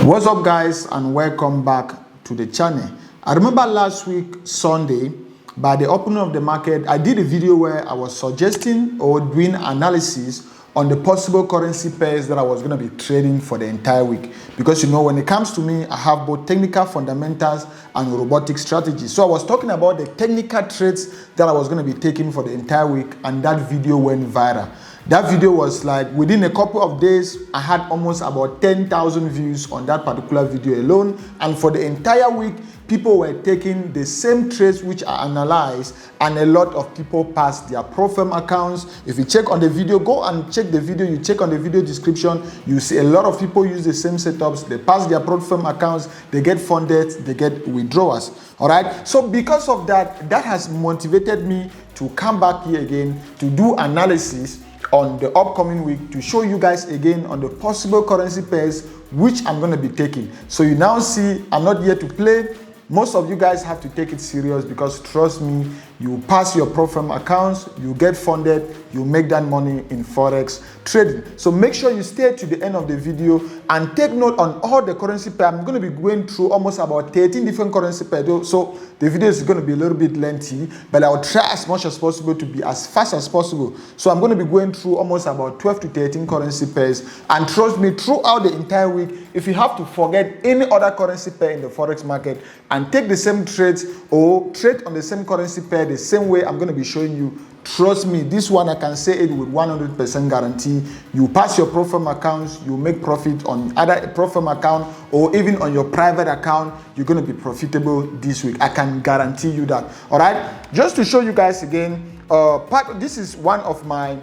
What's up, guys, and welcome back to the channel. I remember last week Sunday, by the opening of the market, I did a video where I was suggesting or doing analysis on the possible currency pairs that I was going to be trading for the entire week. Because you know, when it comes to me, I have both technical fundamentals and robotic strategies. So I was talking about the technical trades that I was going to be taking for the entire week, and that video went viral. That video was like, within a couple of days, I had almost about 10,000 views on that particular video alone. And for the entire week, people were taking the same trades which I analyzed, and a lot of people passed their pro firm accounts. If you check on the video, go and check the video, you check on the video description, you see a lot of people use the same setups. They pass their pro firm accounts, they get funded, they get withdrawals. All right. So because of that, that has motivated me to come back here again to do analysis on the upcoming week, to show you guys again on the possible currency pairs which I'm going to be taking. So you now see I'm not here to play. Most of you guys have to take it serious, because trust me, you pass your pro firm accounts, you get funded, you make that money in Forex trading. So make sure you stay to the end of the video and take note on all the currency pairs. I'm going to be going through almost about 13 different currency pairs. So the video is going to be a little bit lengthy, but I'll try as much as possible to be as fast as possible. So I'm going to be going through almost about 12 to 13 currency pairs. And trust me, throughout the entire week, if you have to forget any other currency pair in the Forex market and take the same trades or trade on the same currency pair the same way I'm going to be showing you, trust me, this one I can say it with 100% guarantee. You pass your pro firm accounts, you make profit on either a pro firm account or even on your private account. You're going to be profitable this week. I can guarantee you that. All right, just to show you guys again, this is one of my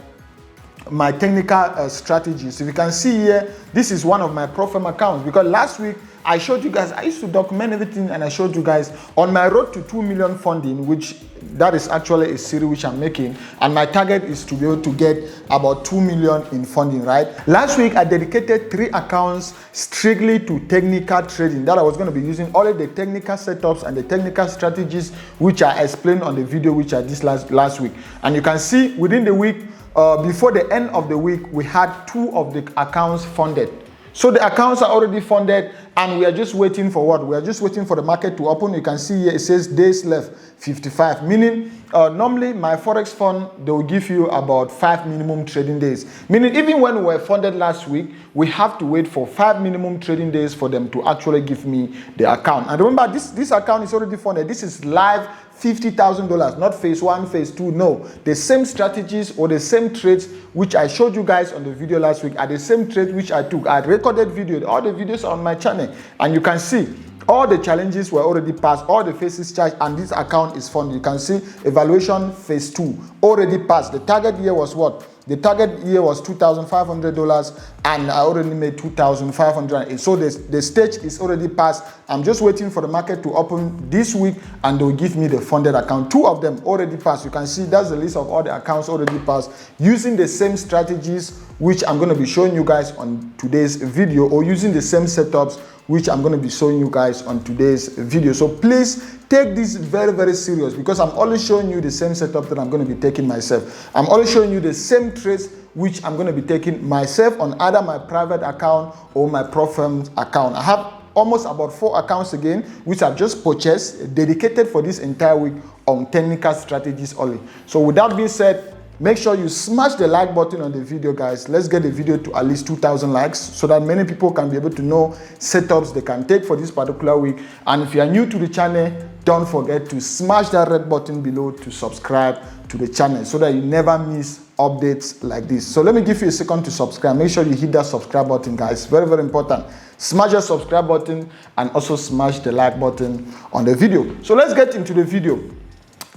technical strategies. If you can see here, this is one of my pro firm accounts, because last week I showed you guys, I used to document everything, and I showed you guys on my road to 2 million funding, which that is actually a series which I'm making, and my target is to be able to get about 2 million in funding, right? Last week I dedicated 3 accounts strictly to technical trading, that I was going to be using all of the technical setups and the technical strategies which I explained on the video which I did last week. And you can see within the week, before the end of the week, we had 2 of the accounts funded. So the accounts are already funded, and we are just waiting for what? We are just waiting for the market to open. You can see here it says days left 55, meaning normally my Forex fund, they will give you about 5 minimum trading days. Meaning even when we were funded last week, we have to wait for 5 minimum trading days for them to actually give me the account. And remember, this account is already funded. This is live $50,000, not phase 1, phase 2. No, the same strategies or the same trades which I showed you guys on the video last week are the same trades which I took. I recorded video, all the videos are on my channel, and you can see all the challenges were already passed, all the phases charged, and this account is funded. You can see evaluation phase 2 already passed. The target year was what? The target year was $2,500, and I already made $2,500. So the stage is already passed. I'm just waiting for the market to open this week, and they'll give me the funded account. 2 of them already passed. You can see that's the list of all the accounts already passed, using the same strategies which I'm going to be showing you guys on today's video, or using the same setups which I'm going to be showing you guys on today's video. So please take this very, very serious, because I'm always showing you the same setup that I'm going to be taking myself. I'm always showing you the same trades which I'm going to be taking myself on either my private account or my pro firm account. I have almost about 4 accounts again, which I've just purchased, dedicated for this entire week on technical strategies only. So with that being said, make sure you smash the like button on the video, guys. Let's get the video to at least 2,000 likes so that many people can be able to know setups they can take for this particular week. And if you are new to the channel, don't forget to smash that red button below to subscribe to the channel so that you never miss updates like this. So let me give you a second to subscribe. Make sure you hit that subscribe button, guys. Very, very important. Smash the subscribe button and also smash the like button on the video. So let's get into the video.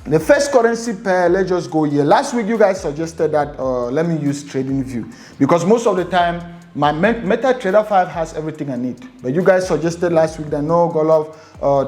The first currency pair, let's just go here. Last week, you guys suggested that let me use TradingView, because most of the time, my MetaTrader 5 has everything I need. But you guys suggested last week that no, Godlove,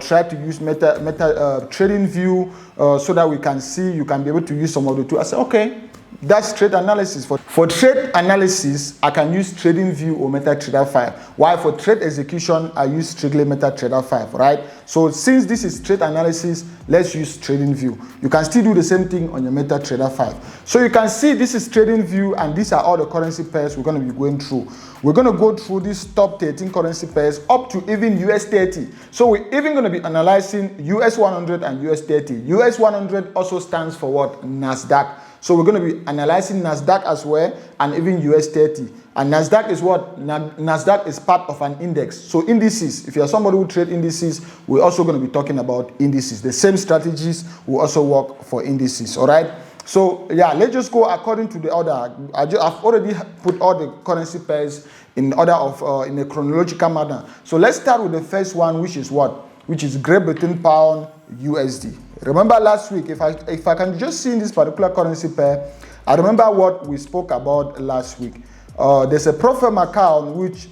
try to use TradingView so that we can see, you can be able to use some of the tools. I said, okay, That's trade analysis. For trade analysis, I can use TradingView or MetaTrader 5. While for trade execution, I use strictly MetaTrader 5, right? So since this is trade analysis, let's use TradingView. You can still do the same thing on your MetaTrader 5. So you can see this is TradingView, and these are all the currency pairs we're going to be going through. We're going to go through these top 13 currency pairs up to even US30. So we're even going to be analyzing US 100 and US30. US 100 also stands for what? NASDAQ. So we're going to be analyzing NASDAQ as well, and even US30. And NASDAQ is what? NASDAQ is part of an index. So indices, if you're somebody who trade indices, we're also going to be talking about indices. The same strategies will also work for indices, all right? So yeah, let's just go according to the order. I've already put all the currency pairs in order of in a chronological manner. So let's start with the first one, which is what? Which is Great Britain Pound USD. Remember last week, if I can just see in this particular currency pair, I remember what we spoke about last week. There's a pro forma account which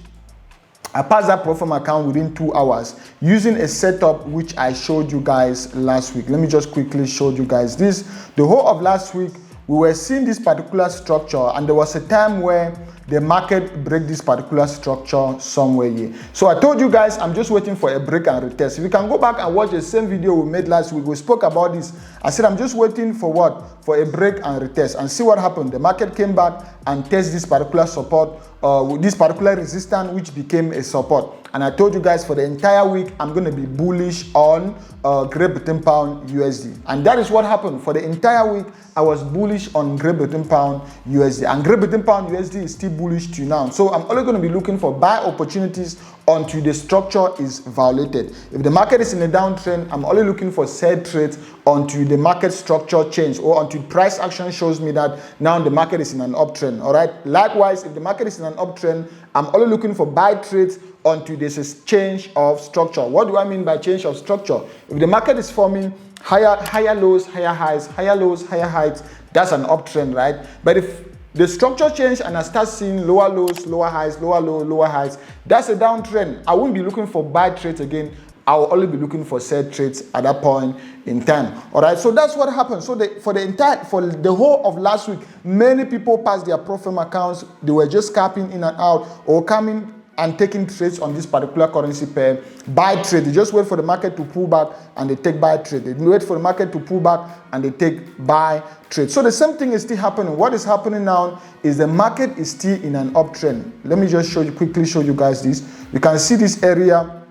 I passed that pro forma account within 2 hours using a setup which I showed you guys last week. Let me just quickly show you guys this. The whole of last week, we were seeing this particular structure, and there was a time where the market break this particular structure somewhere here. So I told you guys I'm just waiting for a break and retest. If you can go back and watch the same video we made last week, we spoke about this. I said I'm just waiting for what? For a break and retest, and see what happened. The market came back and tested this particular support, this particular resistance, which became a support. And I told you guys for the entire week I'm going to be bullish on Great Britain Pound USD, and that is what happened. For the entire week I was bullish on Great Britain Pound USD, and Great Britain Pound USD is still bullish to now. So I'm only going to be looking for buy opportunities until the structure is violated. If the market is in a downtrend, I'm only looking for sell trades until the market structure change, or until price action shows me that now the market is in an uptrend. All right. Likewise, if the market is in an uptrend, I'm only looking for buy trades until there's a change of structure. What do I mean by change of structure? If the market is forming higher lows, higher highs, higher lows, higher heights, that's an uptrend, right? But if the structure change and I start seeing lower lows, lower highs, lower low, lower highs, that's a downtrend. I won't be looking for buy trades again. I will only be looking for sell trades at that point in time. All right, so that's what happened. So for the whole of last week, many people passed their pro forma accounts. They were just scalping in and out, or coming and taking trades on this particular currency pair. Buy trade, they just wait for the market to pull back and they take buy trade. They wait for the market to pull back and they take buy trade. So the same thing is still happening. What is happening now is the market is still in an uptrend. Let me just quickly show you guys this. You can see this area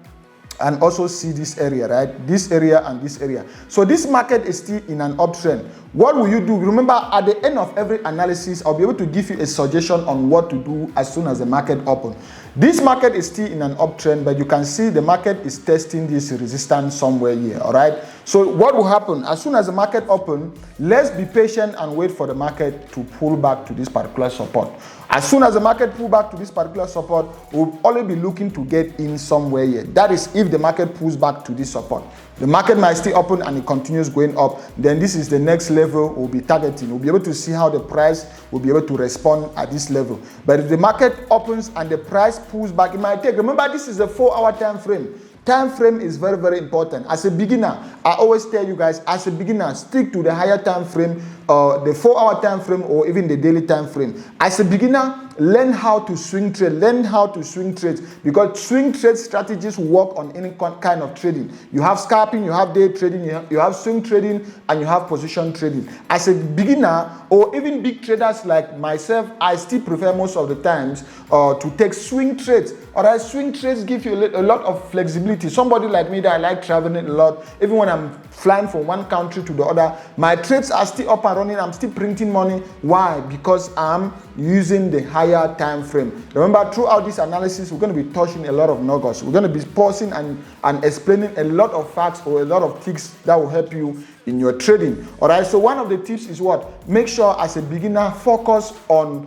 and also see this area, right? This area and this area. So this market is still in an uptrend. What will you do? Remember, at the end of every analysis, I'll be able to give you a suggestion on what to do as soon as the market opens. This market is still in an uptrend, but you can see the market is testing this resistance somewhere here, all right? So what will happen? As soon as the market opens, let's be patient and wait for the market to pull back to this particular support. As soon as the market pull back to this particular support, we'll only be looking to get in somewhere here. That is if the market pulls back to this support. The market might still open and it continues going up. Then this is the next level we'll be targeting. We'll be able to see how the price will be able to respond at this level. But if the market opens and the price pulls back, it might take. Remember, this is a 4-hour time frame. Time frame is very, very important. As a beginner, I always tell you guys, as a beginner, stick to the higher time frame, the 4-hour time frame, or even the daily time frame. As a beginner, learn how to swing trade. Learn how to swing trades, because swing trade strategies work on any kind of trading. You have scalping, you have day trading, you have swing trading, and you have position trading. As a beginner, or even big traders like myself, I still prefer most of the times to take swing trades. Alright, swing trades give you a lot of flexibility. Somebody like me that I like traveling a lot, even when I'm flying from one country to the other, my trades are still up and running. I'm still printing money. Why? Because I'm using the higher time frame. Remember, throughout this analysis, we're going to be touching a lot of nuggets. We're going to be pausing and explaining a lot of facts or a lot of tricks that will help you in your trading. All right, so one of the tips is what? Make sure as a beginner, focus on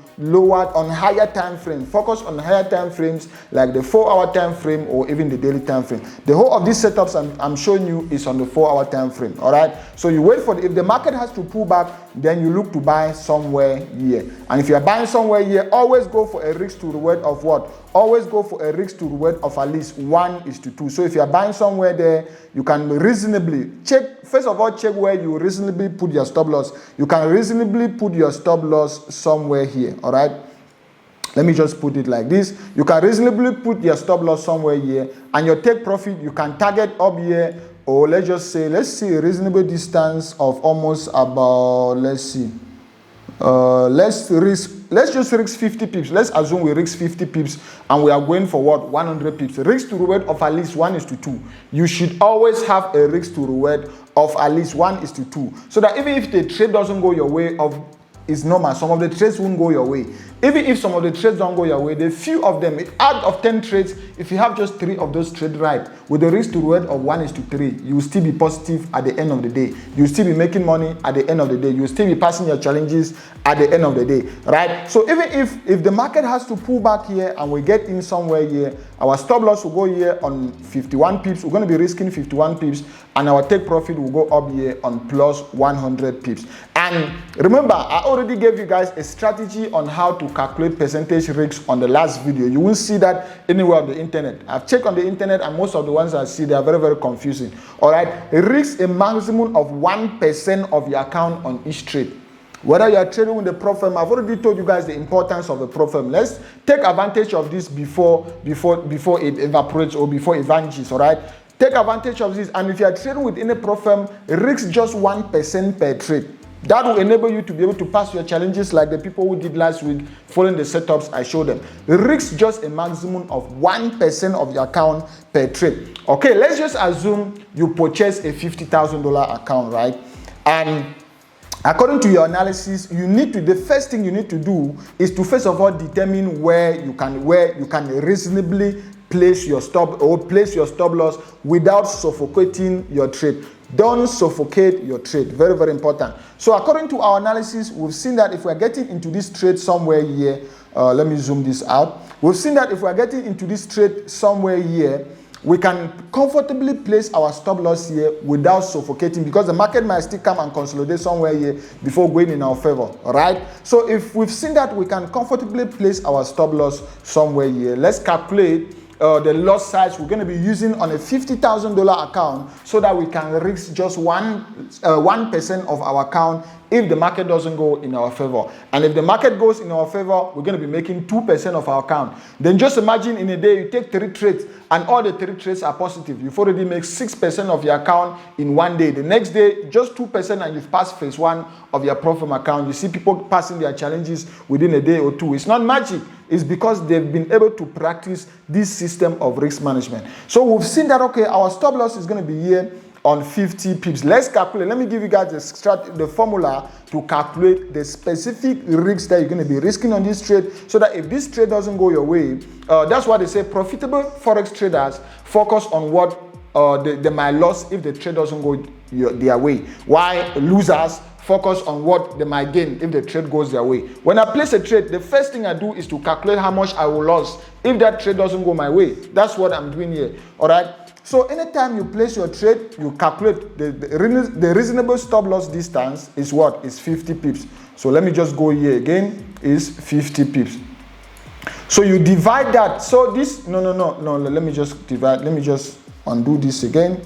higher time frame. Focus on higher time frames like the 4-hour time frame or even the daily time frame. The whole of these setups I'm showing you is on the 4-hour time frame. All right, so you wait for if the market has to pull back, then you look to buy somewhere here. And if you're buying somewhere here, always go for a risk to reward of what? always go for a risk to reward of at least 1:2. So if you are buying somewhere there, you can reasonably check. First of all, check where you reasonably put your stop loss. You can reasonably put your stop loss somewhere here. All right. Let me just put it like this. You can reasonably put your stop loss somewhere here, and your take profit you can target up here, or let's see a reasonable distance of almost about, let's just risk 50 pips. Let's assume we risk 50 pips and we are going for what? 100 pips. Risk to reward of at least 1:2. You should always have a risk to reward of at least 1:2, so that even if the trade doesn't go your way, it's normal. Some of the trades won't go your way. Even if some of the trades don't go your way, the few of them, out of 10 trades, if you have just 3 of those trades right, with the risk to reward of 1:3, you will still be positive at the end of the day. You will still be making money at the end of the day. You will still be passing your challenges at the end of the day, right? So even if the market has to pull back here and we get in somewhere here, our stop loss will go here on 51 pips. We're going to be risking 51 pips, and our take profit will go up here on plus 100 pips. And remember, I already gave you guys a strategy on how to calculate percentage risks on the last video. You won't see that anywhere on the internet. I've checked on the internet, and most of the ones I see, they are very, very confusing. All right, risk a maximum of 1% of your account on each trade. Whether you are trading with the prop firm, I've already told you guys the importance of the prop firm. Let's take advantage of this before it evaporates or before it vanishes. All right, take advantage of this, and if you are trading with any prop firm, risk just 1% per trade. That will enable you to be able to pass your challenges like the people who did last week, following the setups I showed them. Risk just a maximum of 1% of your account per trade. Okay, let's just assume you purchase a $50,000 account, right? And according to your analysis, the first thing you need to do is to first of all determine where you can reasonably place your stop loss without suffocating your trade. Don't suffocate your trade. Very, very important. So according to our analysis, we've seen that if we're getting into this trade somewhere here, let me zoom this out. We've seen that if we're getting into this trade somewhere here, we can comfortably place our stop loss here without suffocating, because the market might still come and consolidate somewhere here before going in our favor. All right. So if we've seen that we can comfortably place our stop loss somewhere here, let's calculate the loss size we're going to be using on a $50,000 account, so that we can risk just 1% of our account if the market doesn't go in our favor. And if the market goes in our favor, we're going to be making 2% of our account. Then just imagine in a day you take 3 trades and all the 3 trades are positive. You've already made 6% of your account in one day. The next day, just 2%, and you've passed phase 1 of your profit account. You see people passing their challenges within a day or two. It's not magic. It's because they've been able to practice this system of risk management. So we've seen that, okay, our stop loss is going to be here on 50 pips. Let's calculate. Let me give you guys the formula to calculate the specific risks that you're going to be risking on this trade, so that if this trade doesn't go your way, that's why they say profitable Forex traders focus on what they might lose if the trade doesn't go their way, while losers focus on what they might gain if the trade goes their way. When I place a trade, the first thing I do is to calculate how much I will lose if that trade doesn't go my way. That's what I'm doing here. All right. So anytime you place your trade, you calculate the reasonable stop loss distance is what? Is 50 pips. So let me just go here again, is 50 pips. So you divide that. So this, no, let me just divide. Let me just undo this again.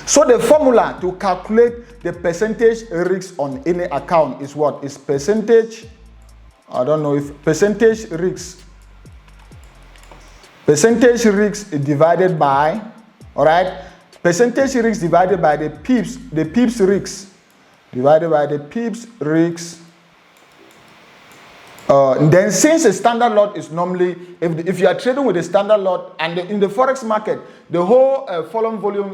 So the formula to calculate the percentage risk on any account is what? Is percentage, I don't know if percentage risk. Percentage risk is divided by, all right, percentage risk divided by the pips risk, divided by the pips risk. Then since a standard lot is normally, if you are trading with a standard lot, and in the Forex market, the whole volume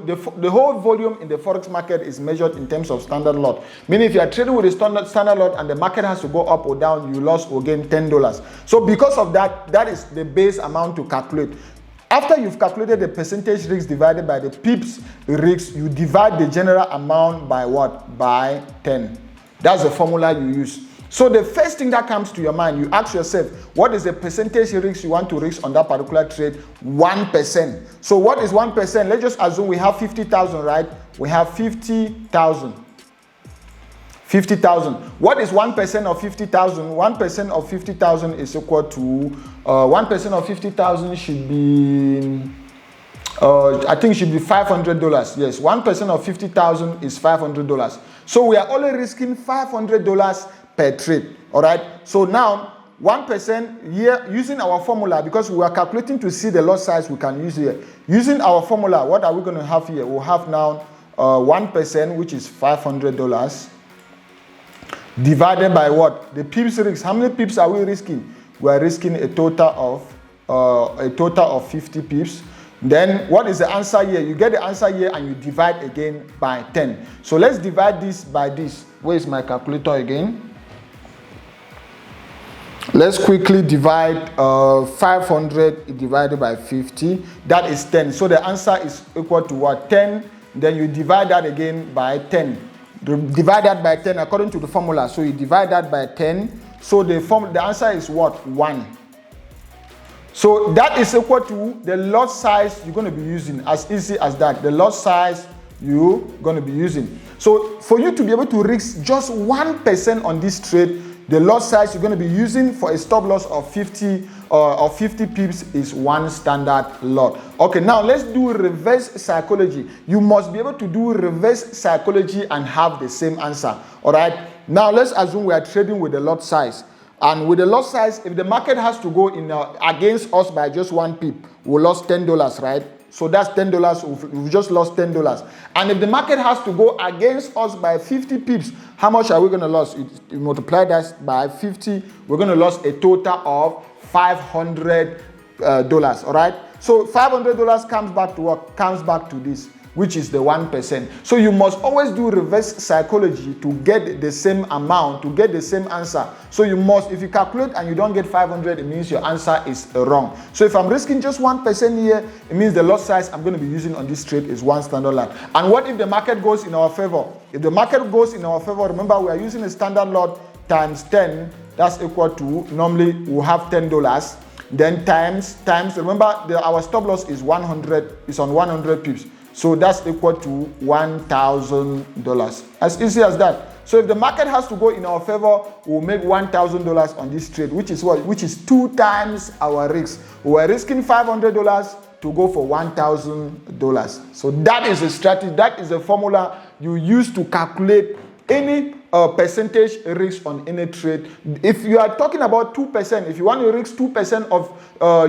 in the Forex market is measured in terms of standard lot. Meaning if you are trading with a standard lot and the market has to go up or down, you lost or gain $10. So because of that, that is the base amount to calculate. After you've calculated the percentage risk divided by the pips risk, you divide the general amount by what? By 10. That's the formula you use. So the first thing that comes to your mind, you ask yourself, what is the percentage risk you want to risk on that particular trade? 1%. So what is 1%? Let's just assume we have 50,000, right? We have 50,000. 50,000. What is 1% of 50,000? 1% of 50,000 is equal to 1% of 50,000 should be I think it should be $500. Yes, 1% of 50,000 is $500. So we are only risking $500 per trade. All right. So now 1% here using our formula, because we are calculating to see the lot size we can use here. Using our formula, what are we going to have here? We'll have now 1%, which is $500, divided by what? The pips risk. How many pips are we risking? We are risking a total of 50 pips. Then what is the answer here? You get the answer here and you divide again by 10. So let's divide this by this. Where is my calculator again? Let's quickly divide 500 divided by 50. That is 10. So the answer is equal to what? 10. Then you divide that again by 10. Divide that by 10 according to the formula. So you divide that by 10. So the answer is what? 1. So that is equal to the lot size you're going to be using. As easy as that. The lot size you're going to be using. So for you to be able to risk just 1% on this trade, the lot size you're going to be using for a stop loss of 50 pips is 1 standard lot. Okay, now let's do reverse psychology. You must be able to do reverse psychology and have the same answer. All right. Now let's assume we are trading with the lot size. And with the lot size, if the market has to go in against us by just 1 pip, we lost $10, right? So that's $10. We've just lost $10. And if the market has to go against us by 50 pips, how much are we going to lose? You multiply that by 50, we're going to lose a total of $500. All right. So $500 comes back to what? Comes back to this, which is the 1%. So you must always do reverse psychology to get the same amount, to get the same answer. So you must, if you calculate and you don't get 500, it means your answer is wrong. So if I'm risking just 1% here, it means the lot size I'm going to be using on this trade is 1 standard lot. And what if the market goes in our favor? If the market goes in our favor, remember we are using a standard lot times 10. That's equal to, normally we'll have $10. Then times, remember our stop loss is 100, is on 100 pips. So that's equal to $1,000. As easy as that. So if the market has to go in our favor, we'll make $1,000 on this trade, which is what? Which is 2 times our risk. We're risking $500 to go for $1,000. So that is a strategy. That is a formula you use to calculate any percentage risk on any trade. If you are talking about 2%, if you want to risk 2% of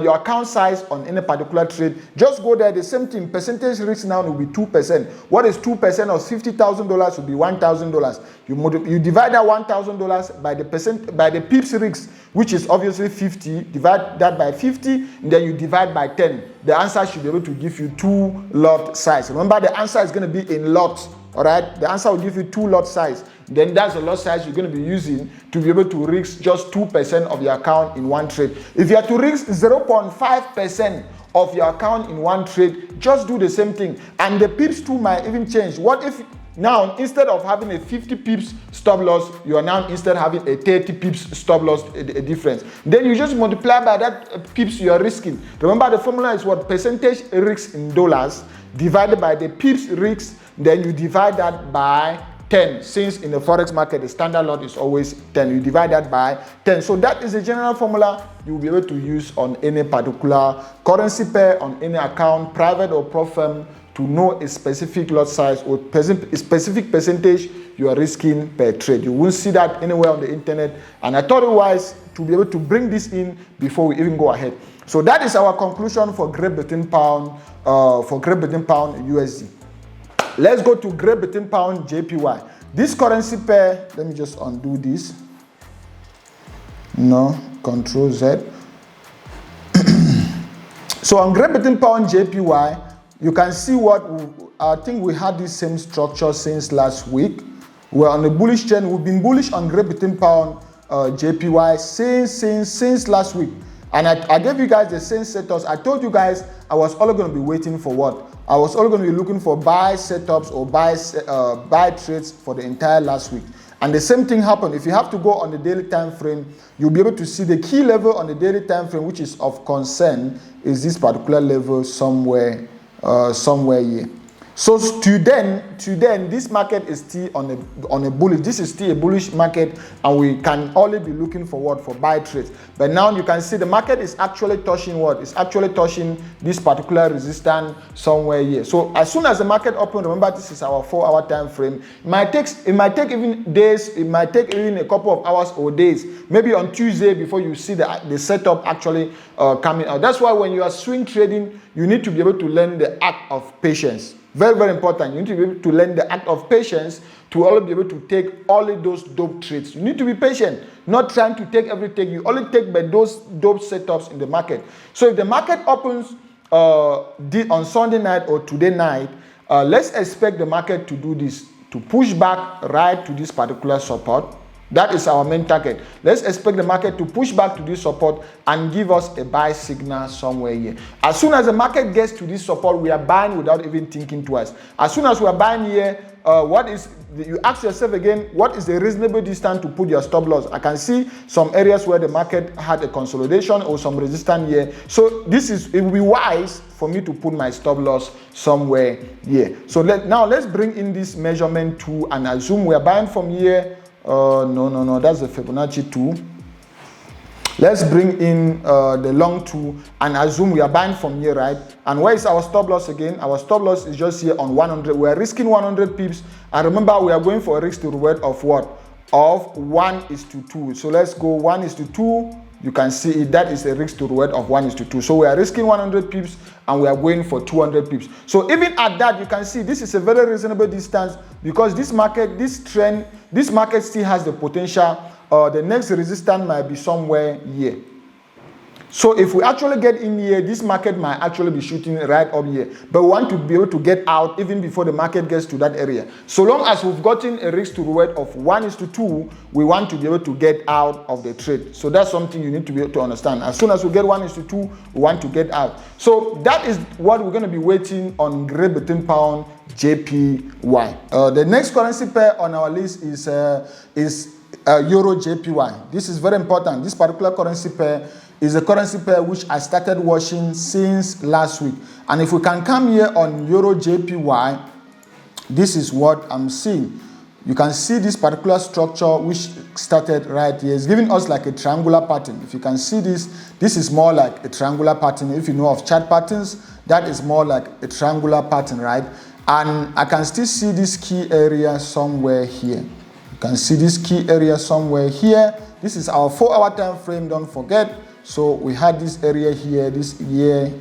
your account size on any particular trade, just go there. The same thing, percentage risk now will be 2%. What is 2% of $50,000 will be $1,000. You divide that $1,000 by the pips risk, which is obviously 50. Divide that by 50, and then you divide by 10. The answer should be able to give you 2 lot size. Remember, the answer is going to be in lots. All right, the answer will give you 2 lot size. Then that's the lot size you're going to be using to be able to risk just 2% of your account in one trade. If you are to risk 0.5% of your account in one trade, just do the same thing. And the pips too might even change. What if now instead of having a 50 pips stop loss, you are now instead having a 30 pips stop loss a difference? Then you just multiply by that pips you are risking. Remember, the formula is what? Percentage risk in dollars divided by the pips risk. Then you divide that by 10. Since in the Forex market, the standard lot is always 10. You divide that by 10. So that is the general formula you will be able to use on any particular currency pair, on any account, private or pro firm, to know a specific lot size or a specific percentage you are risking per trade. You won't see that anywhere on the internet. And I thought it wise to be able to bring this in before we even go ahead. So that is our conclusion for Great Britain Pound, USD. Let's go to Great Britain Pound JPY. This currency pair, let me just undo this. No, Control Z. So on Great Britain Pound JPY, you can see I think we had this same structure since last week. We're on a bullish trend. We've been bullish on Great Britain Pound JPY since last week. And I gave you guys the same setups. I told you guys I was only going to be waiting for what? I was only going to be looking for buy setups or buy trades for the entire last week. And the same thing happened. If you have to go on the daily time frame, you'll be able to see the key level on the daily time frame, which is of concern, is this particular level somewhere here. So to then, this market is still on a bullish. This is still a bullish market, and we can only be looking for what? For buy trades. But now you can see the market is actually touching what? It's actually touching this particular resistance somewhere here. So as soon as the market opens, remember this is our 4-hour time frame. It might take even days. It might take even a couple of hours or days. Maybe on Tuesday before you see the setup actually coming out. That's why when you are swing trading, you need to be able to learn the act of patience. Very, very important. You need to be able to learn the act of patience to only be able to take only those dope trades. You need to be patient, not trying to take everything. You only take by those dope setups in the market. So if the market opens on Sunday night or today night, let's expect the market to do this, to push back right to this particular support. That is our main target. Let's expect the market to push back to this support and give us a buy signal somewhere here. As soon as the market gets to this support, we are buying without even thinking twice. As soon as we are buying here, you ask yourself again, what is the reasonable distance to put your stop loss? I can see some areas where the market had a consolidation or some resistance here. So it will be wise for me to put my stop loss somewhere here. So now let's bring in this measurement tool and assume we are buying from here. No, that's the Fibonacci tool. Let's bring in the long tool and assume we are buying from here, right? And where is our stop loss again? Our stop loss is just here on 100. We are risking 100 pips. And remember, we are going for a risk to reward of what? Of 1:2. So let's go 1:2. You can see it. That is a risk to reward of 1:2. So we are risking 100 pips and we are going for 200 pips. So even at that, you can see this is a very reasonable distance because this market still has the potential. The next resistance might be somewhere here. So if we actually get in here, this market might actually be shooting right up here. But we want to be able to get out even before the market gets to that area. So long as we've gotten a risk to reward of 1:2, we want to be able to get out of the trade. So that's something you need to be able to understand. As soon as we get 1:2, we want to get out. So that is what we're going to be waiting on Great Britain Pound JPY. The next currency pair on our list is EURJPY. This is very important. This particular currency pair is a currency pair which I started watching since last week. And if we can come here on EURJPY, this is what I'm seeing. You can see this particular structure which started right here. It's giving us like a triangular pattern. If you can see this is more like a triangular pattern. If you know of chart patterns, that is more like a triangular pattern, right? And I can still see this key area somewhere here. You can see this key area somewhere here. This is our 4-hour time frame, don't forget. So we had this area here, this year,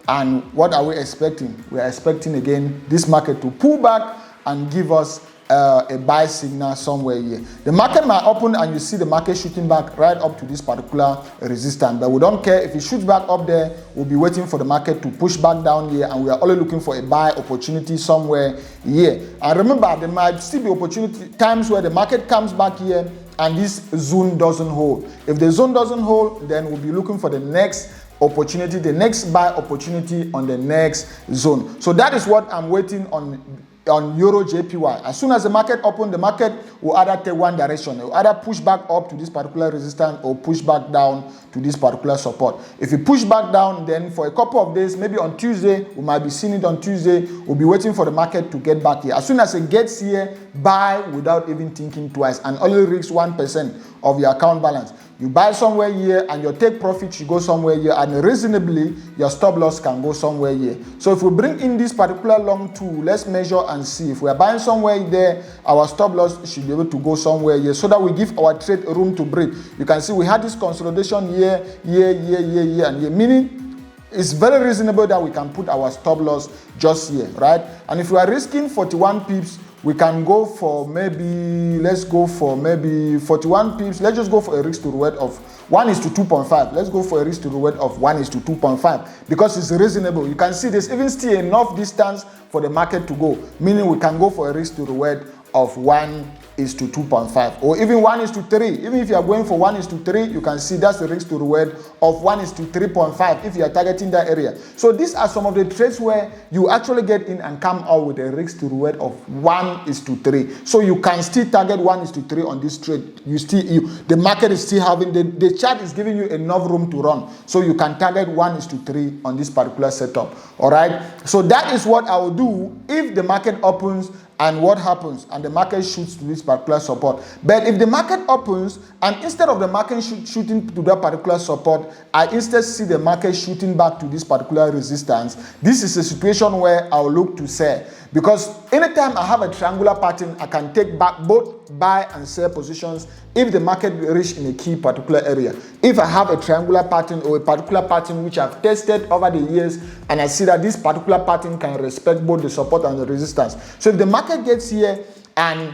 and what are we expecting? We are expecting again this market to pull back and give us a buy signal somewhere here. The market might open and you see the market shooting back right up to this particular resistance, but we don't care if it shoots back up there. We'll be waiting for the market to push back down here, and we are only looking for a buy opportunity somewhere here. And remember, there might still be opportunity times where the market comes back here and this zone doesn't hold. If the zone doesn't hold, then we'll be looking for the next opportunity, the next buy opportunity on the next zone. So that is what I'm waiting on EURJPY. As soon as the market opens, the market will either take one direction. It will either push back up to this particular resistance or push back down to this particular support. If you push back down, then for a couple of days, maybe on Tuesday, we might be seeing it on Tuesday, we'll be waiting for the market to get back here. As soon as it gets here, buy without even thinking twice and only risk 1% of your account balance. You buy somewhere here and your take profit should go somewhere here, and reasonably your stop loss can go somewhere here. So if we bring in this particular long tool, let's measure and see. If we are buying somewhere there, our stop loss should be able to go somewhere here so that we give our trade room to breathe. You can see we had this consolidation here, and here, meaning it's very reasonable that we can put our stop loss just here, right? And if we are risking 41 pips, we can go for let's go for 41 pips. Let's just go for a risk to reward of 1:2.5. Let's go for a risk to reward of 1:2.5 because it's reasonable. You can see there's even still enough distance for the market to go, meaning we can go for a risk to reward of 1:2. is to 2.5, or even 1 is to 3. Even if you are going for 1 is to 3, you can see that's the risk to reward of 1 is to 3.5 if you are targeting that area. So these are some of the trades where you actually get in and come out with a risk to reward of 1 is to 3. So you can still target 1 is to 3 on this trade. The market is still having, the chart is giving you enough room to run. So you can target 1 is to 3 on this particular setup. All right. So that is what I will do if the market opens and what happens and the market shoots to this particular support. But if the market opens and instead of the market shooting to that particular support, I instead see the market shooting back to this particular resistance, this is a situation where I'll look to sell. Because anytime I have a triangular pattern, I can take back both buy and sell positions if the market reach in a key particular area. If I have a triangular pattern or a particular pattern which I've tested over the years and I see that this particular pattern can respect both the support and the resistance. So if the market gets here and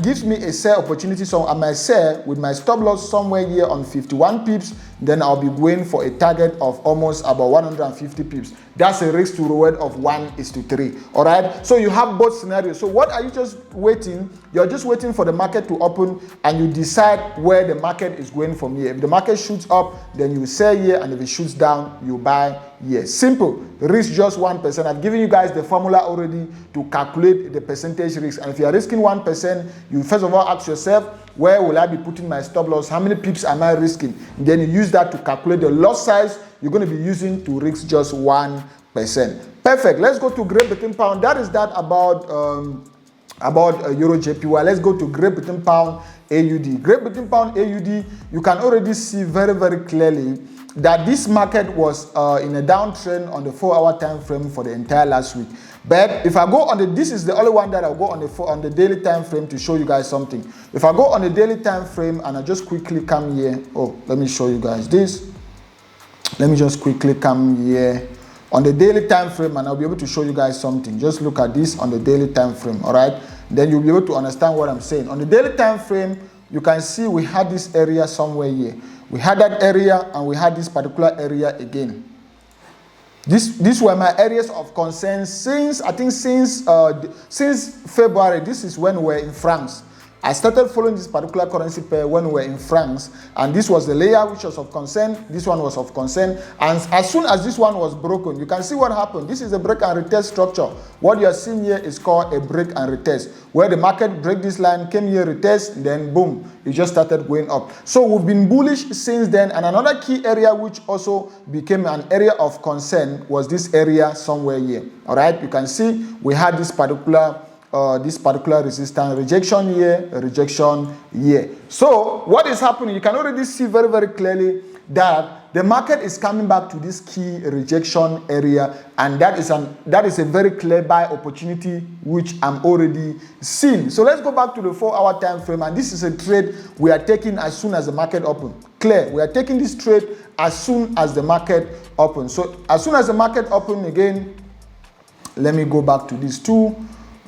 gives me a sell opportunity, so I might sell with my stop loss somewhere here on 51 pips, then I'll be going for a target of almost about 150 pips. That's a risk to reward of 1 is to 3. All right. So you have both scenarios. So what are you just waiting? You're just waiting for the market to open and you decide where the market is going from here. If the market shoots up, then you sell here, and if it shoots down, you buy here. Simple. Risk just 1%. I've given you guys the formula already to calculate the percentage risk. And if you are risking 1%, you first of all ask yourself, where will I be putting my stop loss? How many pips am I risking? And then you use that to calculate the loss size you're going to be using to risk just 1%. Perfect. Let's go to Great Britain Pound. That is that about EURJPY. Let's go to Great Britain Pound AUD. Great Britain Pound AUD, you can already see very, very clearly that this market was in a downtrend on the 4-hour time frame for the entire last week. But if I go on this is the only one that I'll go on the daily time frame to show you guys something. If I go on the daily time frame and I just quickly come here, let me show you guys this. Let me just quickly come here on the daily time frame and I'll be able to show you guys something. Just look at this on the daily time frame, all right? Then you'll be able to understand what I'm saying. On the daily time frame, you can see we had this area somewhere here. We had that area and we had this particular area again. These were my areas of concern since February. This is when we were in France. I started following this particular currency pair when we were in France, and this was the layer which was of concern. This one was of concern, and as soon as this one was broken, you can see what happened. This is a break and retest structure. What you are seeing here is called a break and retest, where the market break this line, came here, retest, then boom, it just started going up. So we've been bullish since then, and another key area which also became an area of concern was this area somewhere here. All right, you can see we had this particular resistance, rejection here, rejection here. So what is happening? You can already see very, very clearly that the market is coming back to this key rejection area, and that is a very clear buy opportunity which I'm already seeing. So let's go back to the 4-hour time frame, and this is a trade we are taking as soon as the market opens. Clear, we are taking this trade as soon as the market opens. So as soon as the market opens again, let me go back to this too.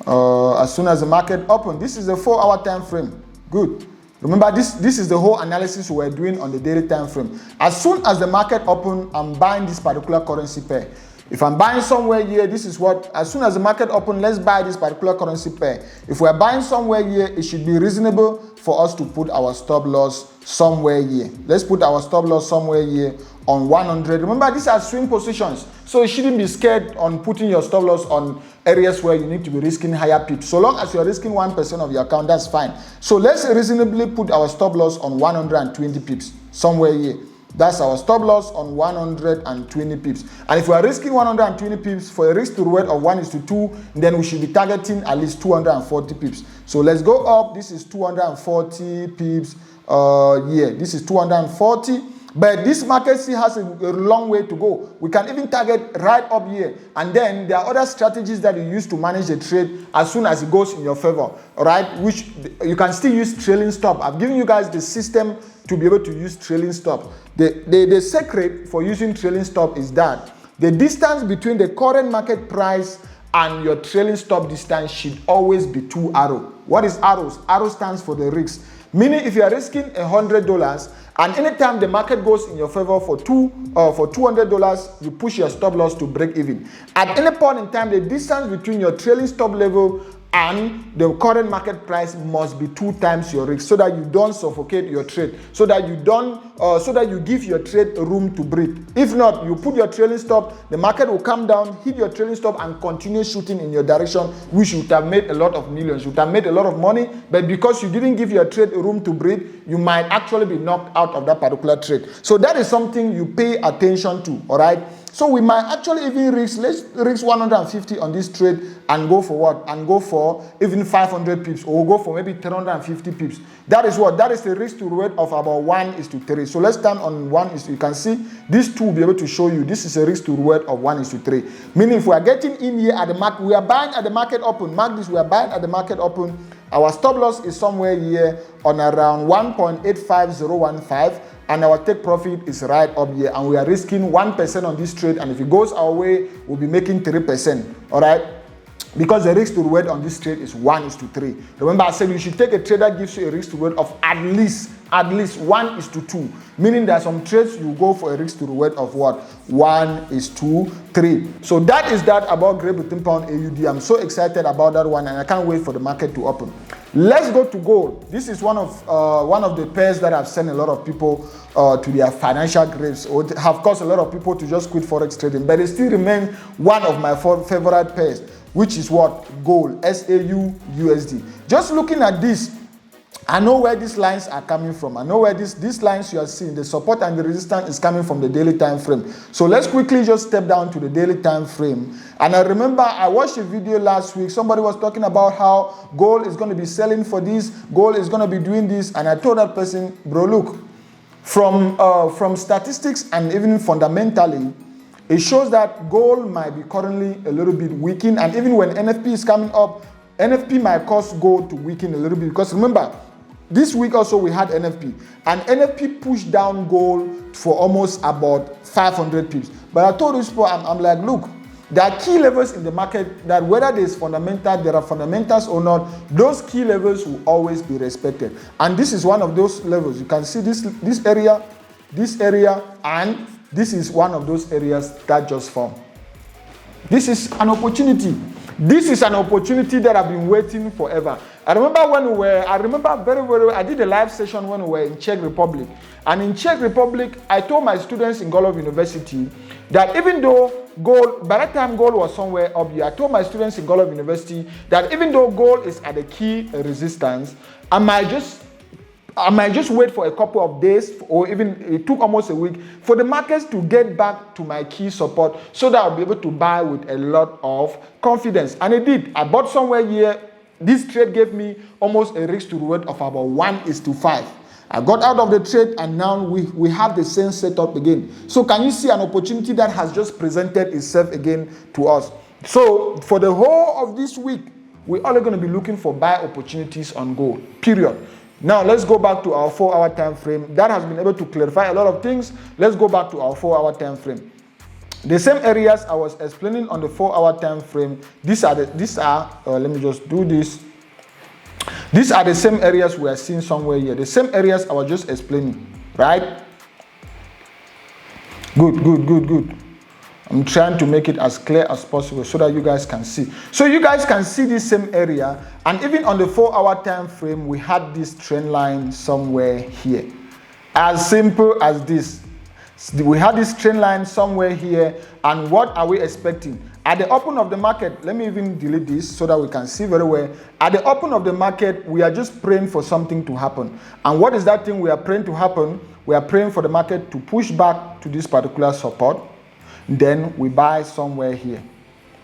As soon as the market opens, this is a 4-hour time frame. Good. Remember, this is the whole analysis we're doing on the daily time frame. As soon as the market opens, I'm buying this particular currency pair. If I'm buying somewhere here, this is what, as soon as the market opens, let's buy this particular currency pair. If we're buying somewhere here, it should be reasonable for us to put our stop loss somewhere here. Let's put our stop loss somewhere here on 100. Remember, these are swing positions, so you shouldn't be scared on putting your stop loss on areas where you need to be risking higher pips. So long as you're risking 1% of your account, that's fine. So let's reasonably put our stop loss on 120 pips somewhere here. That's our stop loss on 120 pips. And if we are risking 120 pips for a risk to reward of 1:2, then we should be targeting at least 240 pips. So let's go up. This is 240 pips. This is 240. But this market still has a long way to go. We can even target right up here. And then there are other strategies that you use to manage the trade as soon as it goes in your favor. All right, which you can still use trailing stop. I've given you guys the system to be able to use trailing stop. The secret for using trailing stop is that the distance between the current market price and your trailing stop distance should always be 2 arrows. What is arrows? Arrow stands for the risk. Meaning if you are risking $100 and anytime the market goes in your favor for $200, you push your stop loss to break even. At any point in time, the distance between your trailing stop level and the current market price must be 2 times your risk, so that you don't suffocate your trade, so that you give your trade room to breathe. If not, you put your trailing stop, the market will come down, hit your trailing stop, and continue shooting in your direction, which would have made a lot of millions, you would have made a lot of money, but because you didn't give your trade room to breathe, you might actually be knocked out of that particular trade. So that is something you pay attention to. All right, so we might actually even risk, let's risk 150 on this trade and go for what? And go for even 500 pips, or go for maybe 350 pips. That is what? That is the risk to reward of about 1:3. So let's stand on 1:3. You can see these two will be able to show you this is a risk to reward of 1:3. Meaning if we are getting in here at the market, we are buying at the market open. Mark this, we are buying at the market open. Our stop loss is somewhere here on around 1.85015. And our take profit is right up here, and we are risking 1% on this trade, and if it goes our way, we'll be making 3%. All right, because the risk to reward on this trade is 1:3. Remember, I said you should take a trade that gives you a risk to reward of at least 1:2, meaning there are some trades you go for a risk to reward of what? 1:3. So that is that about Great Britain Pound AUD. I'm so excited about that one, and I can't wait for the market to open. Let's go to gold. This is one of the pairs that have sent a lot of people to their financial graves, or have caused a lot of people to just quit forex trading, but it still remains one of my favorite pairs, which is what? Gold, SAUUSD. Just looking at this, I know where these lines are coming from. I know where these lines you are seeing, the support and the resistance is coming from the daily time frame. So let's quickly just step down to the daily time frame. And I remember I watched a video last week. Somebody was talking about how gold is going to be selling for this, gold is going to be doing this. And I told that person, bro, look, from statistics and even fundamentally, it shows that gold might be currently a little bit weakened. And even when NFP is coming up, NFP might cause gold to weaken a little bit. Because remember, this week also we had NFP, and NFP pushed down gold for almost about 500 pips. But I told these people, I'm like, look, there are key levels in the market that whether there are fundamentals or not, those key levels will always be respected. And this is one of those levels. You can see this area, and this is one of those areas that just formed. This is an opportunity. This is an opportunity that I've been waiting forever. I remember very well, I did a live session when we were in Czech Republic. And in Czech Republic, I told my students in Godlove University that even though gold, by that time gold was somewhere up here, I told my students in Godlove University that even though gold is at a key resistance, I might just wait for a couple of days, or even it took almost a week for the markets to get back to my key support, so that I'll be able to buy with a lot of confidence. And it did. I bought somewhere here. This trade gave me almost a risk to reward of about 1:5. I got out of the trade, and now we have the same setup again. So can you see an opportunity that has just presented itself again to us? So for the whole of this week, we're only going to be looking for buy opportunities on gold, period. Now let's go back to our 4-hour time frame. That has been able to clarify a lot of things. Let's go back to our 4-hour time frame. The same areas I was explaining on the 4-hour time frame. Let me just do this. These are the same areas we are seeing somewhere here. The same areas I was just explaining, right? Good. I'm trying to make it as clear as possible so that you guys can see. So you guys can see this same area, and even on the 4-hour time frame, we had this trend line somewhere here. As simple as this. We had this trend line somewhere here, and what are we expecting? At the open of the market, let me even delete this so that we can see very well. At the open of the market, we are just praying for something to happen. And what is that thing we are praying to happen? We are praying for the market to push back to this particular support. Then we buy somewhere here.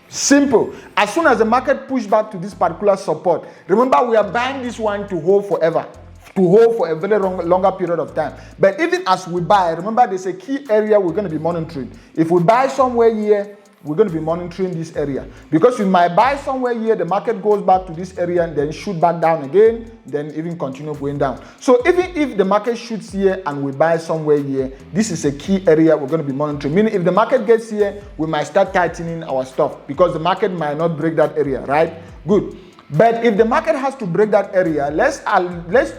Simple. As soon as the market push back to this particular support, remember we are buying this one to hold forever, to hold for a very longer period of time. But even as we buy, remember there's a key area we're going to be monitoring. If we buy somewhere here, we're going to be monitoring this area, because we might buy somewhere here, the market goes back to this area and then shoot back down again, then even continue going down. So even if the market shoots here and we buy somewhere here, this is a key area we're going to be monitoring. Meaning if the market gets here, we might start tightening our stuff, because the market might not break that area, right? Good. But if the market has to break that area, let's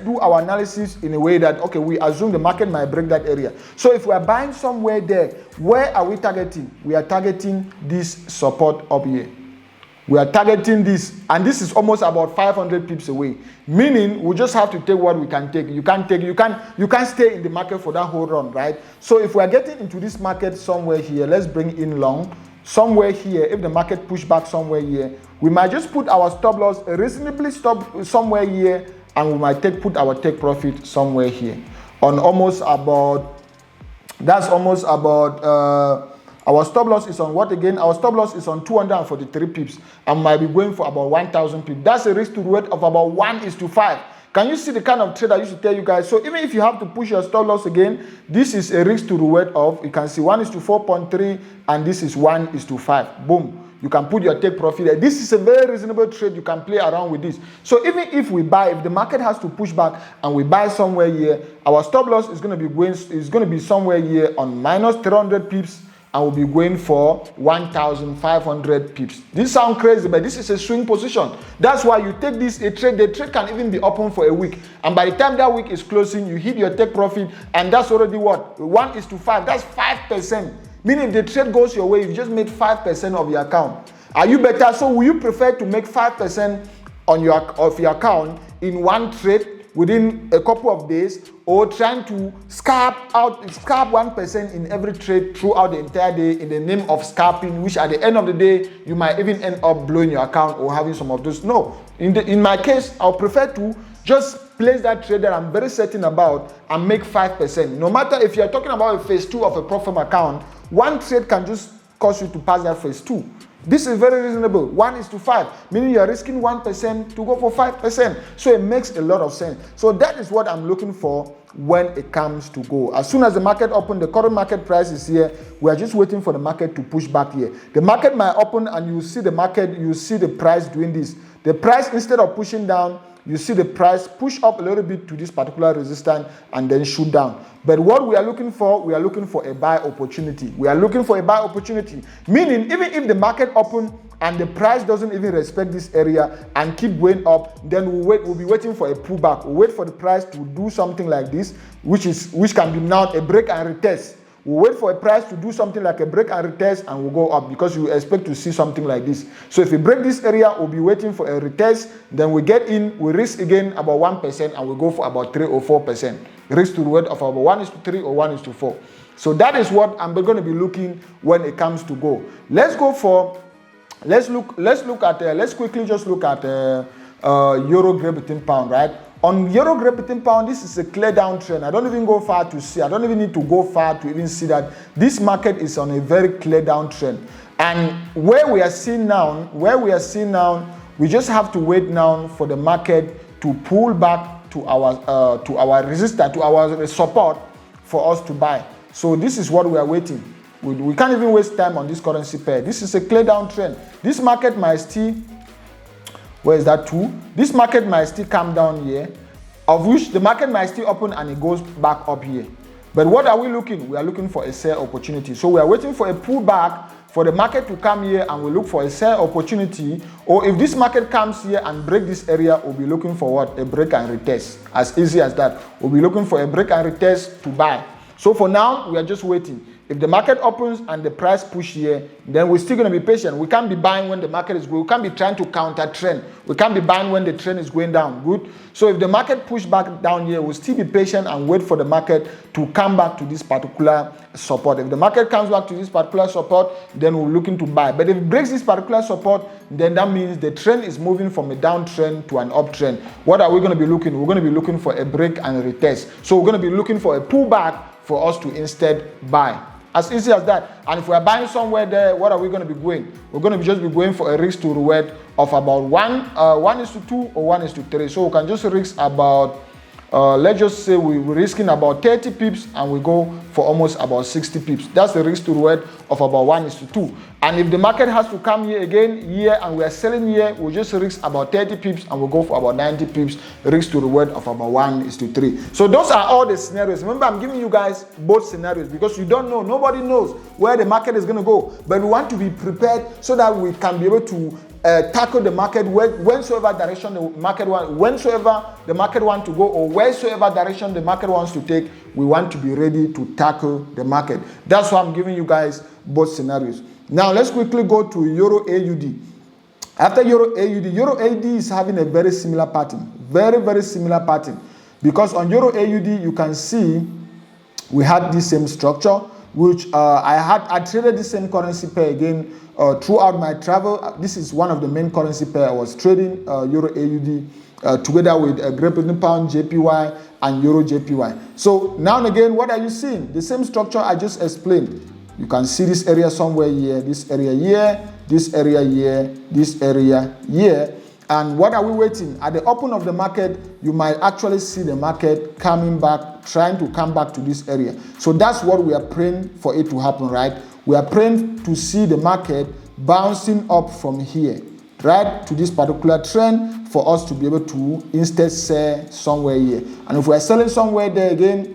do our analysis in a way that, okay, we assume the market might break that area. So if we are buying somewhere there, where are we targeting? We are targeting this support up here. We are targeting this, and this is almost about 500 pips away. Meaning, we just have to take what we can take. You can't stay in the market for that whole run, right? So if we are getting into this market somewhere here, let's bring in long. Somewhere here, if the market push back somewhere here, we might just put our stop loss reasonably stop somewhere here, and we might put our take profit somewhere here. On almost about, that's almost about, our stop loss is on what again? Our stop loss is on 243 pips and might be going for about 1,000 pips. That's a risk to reward of about 1:5. Can you see the kind of trade I used to tell you guys? So even if you have to push your stop loss again, this is a risk to reward of, you can see 1:4.3 and this is 1:5. Boom. You can put your take profit there. This is a very reasonable trade. You can play around with this. So even if we buy, if the market has to push back and we buy somewhere here, our stop loss is going to be somewhere here on minus 300 pips. And will be going for 1,500 pips. This sounds crazy, but this is a swing position. That's why you take this a trade. The trade can even be open for a week, and by the time that week is closing, you hit your take profit, and that's already what 1:5. That's 5%. Meaning the trade goes your way, you just made 5% of your account. Are you better? So will you prefer to make 5% on your account in one trade within a couple of days, or trying to scalp 1% in every trade throughout the entire day in the name of scalping, which at the end of the day you might even end up blowing your account or having some of those? No, in my case, I'll prefer to just place that trade that I'm very certain about and make 5%. No matter if you're talking about a phase 2 of a profit account, one trade can just cause you to pass that phase 2. This is very reasonable. 1:5, meaning you're risking 1% to go for 5%. So it makes a lot of sense. So that is what I'm looking for when it comes to go. As soon as the market opens, the current market price is here. We are just waiting for the market to push back here. The market might open and you see the market, you see the price doing this. The price, instead of pushing down, you see the price push up a little bit to this particular resistance and then shoot down. But what we are looking for a buy opportunity. We are looking for a buy opportunity. Meaning, even if the market opens and the price doesn't even respect this area and keep going up, then we'll be waiting for a pullback. We'll wait for the price to do something like this, which can be now a break and retest. We'll wait for a price to do something like a break and retest, and we'll go up because you expect to see something like this. So if we break this area, we'll be waiting for a retest. Then we get in, we risk again about 1%, and we go for about 3 or 4%. Risk to reward of about 1:3 or 1:4. So that is what I'm going to be looking when it comes to go. Let's quickly just look at Euro Great Britain Pound, right? On Euro Great Britain Pound, this is a clear downtrend. I don't even go far to see. I don't even need to go far to even see that this market is on a very clear downtrend. And where we are seeing now, we just have to wait now for the market to pull back to our resistance, to our support for us to buy. So this is what we are waiting. We can't even waste time on this currency pair. This is a clear downtrend. This market might still, where is that 2? This market might still come down here, of which the market might still open and it goes back up here. But what are we looking? We are looking for a sell opportunity. So we are waiting for a pullback for the market to come here, and we look for a sell opportunity. Or if this market comes here and break this area, we'll be looking for what? A break and retest. As easy as that. We'll be looking for a break and retest to buy. So for now, we are just waiting. If the market opens and the price push here, then we're still going to be patient. We can't be buying when the market is going. We can't be trying to counter trend. We can't be buying when the trend is going down. Good. So if the market push back down here, we'll still be patient and wait for the market to come back to this particular support. If the market comes back to this particular support, then we're looking to buy. But if it breaks this particular support, then that means the trend is moving from a downtrend to an uptrend. What are we going to be looking? We're going to be looking for a break and a retest. So we're going to be looking for a pullback for us to instead buy. As easy as that. And if we are buying somewhere there, what are we going to be going? We're going to just be going for a risk to reward of about 1:2 or 1:3. So we can just risk about, let's just say we're risking about 30 pips and we go for almost about 60 pips. That's the risk to reward of about 1:2. And if the market has to come here again here and we are selling here, we'll just risk about 30 pips and we'll go for about 90 pips, risk to reward of about 1:3. So those are all the scenarios. Remember, I'm giving you guys both scenarios because you don't know, nobody knows where the market is going to go. But we want to be prepared so that we can be able to tackle the market whensoever direction the market wants to go, or wheresoever direction the market wants to take. We want to be ready to tackle the market. That's why I'm giving you guys both scenarios. Now let's quickly go to Euro AUD. After Euro AUD is having a very similar pattern, very similar pattern, because on Euro AUD you can see we had this same structure, which I traded the same currency pair again throughout my travel. This is one of the main currency pair I was trading, Euro AUD, together with Great Britain Pound JPY and EURJPY. So now and again, what are you seeing? The same structure I just explained. You can see this area somewhere here, this area here, this area here, this area here. And what are we waiting? At the open of the market, you might actually see the market coming back, trying to come back to this area. So that's what we are praying for it to happen, right? We are praying to see the market bouncing up from here, right, to this particular trend for us to be able to instead sell somewhere here. And if we are selling somewhere there again,